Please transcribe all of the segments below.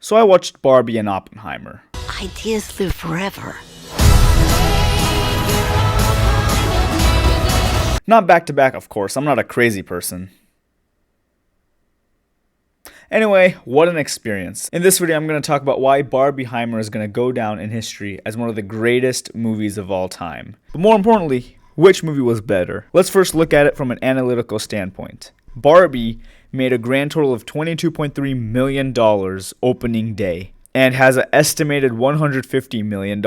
So I watched Barbie and Oppenheimer. Ideas live forever. Not back to back, of course. I'm not a crazy person. Anyway, what an experience. In this video, I'm going to talk about why Barbieheimer is going to go down in history as one of the greatest movies of all time. But more importantly, which movie was better? Let's first look at it from an analytical standpoint. Barbie made a grand total of $22.3 million opening day and has an estimated $150 million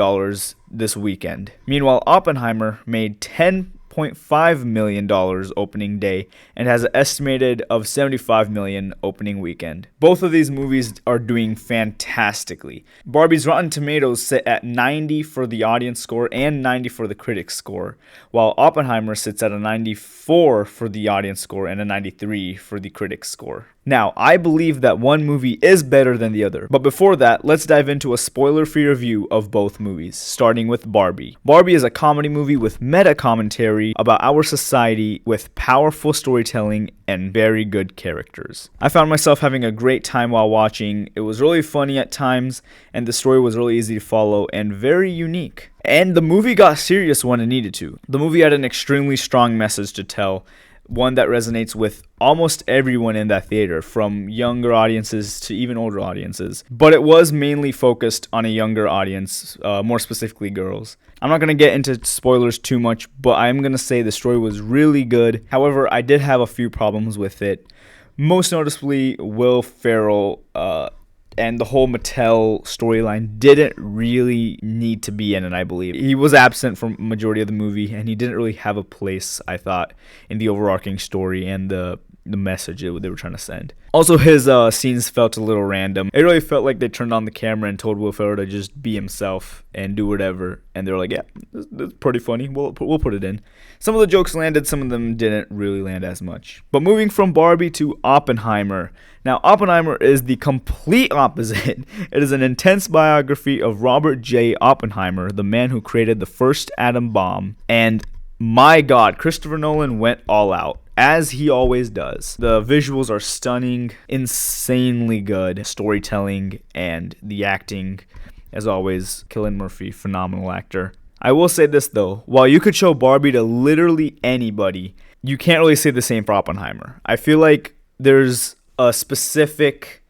this weekend. Meanwhile, Oppenheimer made $10.5 million opening day and has an estimated of $75 million opening weekend. Both of these movies are doing fantastically. Barbie's Rotten Tomatoes sit at 90 for the audience score and 90 for the critics score, while Oppenheimer sits at a 94 for the audience score and a 93 for the critics score. Now, I believe that one movie is better than the other, but before that, let's dive into a spoiler-free review of both movies, starting with Barbie. Barbie is a comedy movie with meta commentary about our society with powerful storytelling and very good characters. I found myself having a great time while watching. It was really funny at times, and the story was really easy to follow and very unique. And the movie got serious when it needed to. The movie had an extremely strong message to tell, one that resonates with almost everyone in that theater, from younger audiences to even older audiences. But it was mainly focused on a younger audience, more specifically girls. I'm not going to get into spoilers too much, but I'm going to say the story was really good. However, I did have a few problems with it. Most noticeably, Will Ferrell and the whole Mattel storyline didn't really need to be in it, I believe. He was absent from majority of the movie, and he didn't really have a place, I thought, in the overarching story and the message they were trying to send. Also, his scenes felt a little random. It really felt like they turned on the camera and told Will Ferrell to just be himself and do whatever, and they were like, yeah, that's pretty funny, we'll put it in. Some of the jokes landed, some of them didn't really land as much. But moving from Barbie to Oppenheimer. Now, Oppenheimer is the complete opposite. It is an intense biography of Robert J. Oppenheimer, the man who created the first atom bomb, and my God, Christopher Nolan went all out, as he always does. The visuals are stunning, insanely good storytelling, and the acting, as always, Cillian Murphy, phenomenal actor. I will say this though, while you could show Barbie to literally anybody, you can't really say the same for Oppenheimer. I feel like there's a specific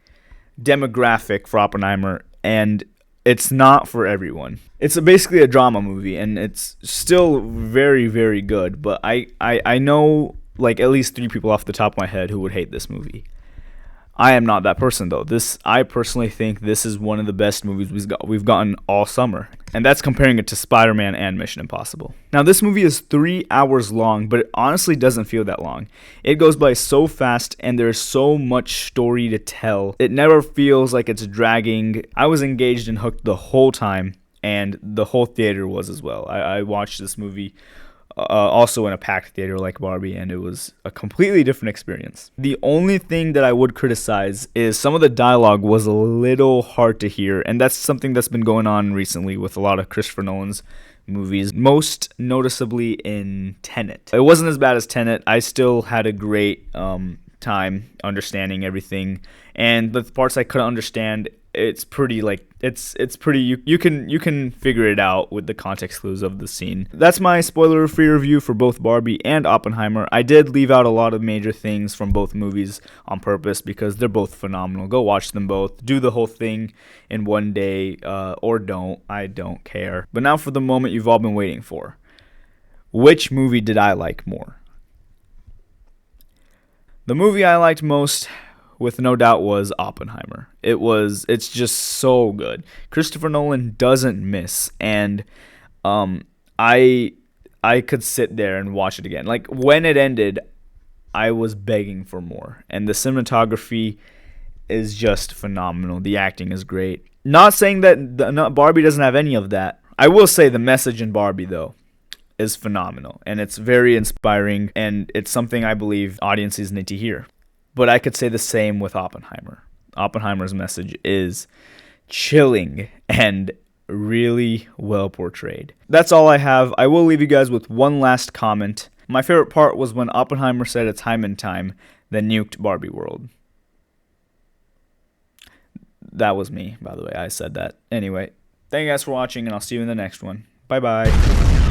demographic for Oppenheimer, and it's not for everyone. It's basically a drama movie, and it's still very, very good, but I know like at least 3 people off the top of my head who would hate this movie. I am not that person though. I personally think this is one of the best movies we've gotten all summer, and that's comparing it to Spider-Man and Mission Impossible. Now, this movie is 3 hours long, but it honestly doesn't feel that long. It goes by so fast, and there's so much story to tell. It never feels like it's dragging. I was engaged and hooked the whole time, and the whole theater was as well. I watched this movie also in a packed theater like Barbie, and it was a completely different experience. The only thing that I would criticize is some of the dialogue was a little hard to hear, and that's something that's been going on recently with a lot of Christopher Nolan's movies, most noticeably in Tenet. It wasn't as bad as Tenet. I still had a great time understanding everything, and the parts I couldn't understand, it's pretty like it's pretty you can figure it out with the context clues of the scene. That's my spoiler-free review for both Barbie and Oppenheimer. I did leave out a lot of major things from both movies on purpose because they're both phenomenal. Go watch them both. Do the whole thing in one day, or don't. I don't care. But now for the moment you've all been waiting for. Which movie did I like more? The movie I liked most, with no doubt, was Oppenheimer. It's just so good. Christopher Nolan doesn't miss, and I could sit there and watch it again. Like, when it ended, I was begging for more, and the cinematography is just phenomenal. The acting is great. Not saying that Barbie doesn't have any of that. I will say the message in Barbie, though, is phenomenal, and it's very inspiring, and it's something I believe audiences need to hear. But I could say the same with Oppenheimer. Oppenheimer's message is chilling and really well portrayed. That's all I have. I will leave you guys with one last comment. My favorite part was when Oppenheimer said a time and time, then nuked Barbie World. That was me, by the way. I said that. Anyway, thank you guys for watching, and I'll see you in the next one. Bye bye.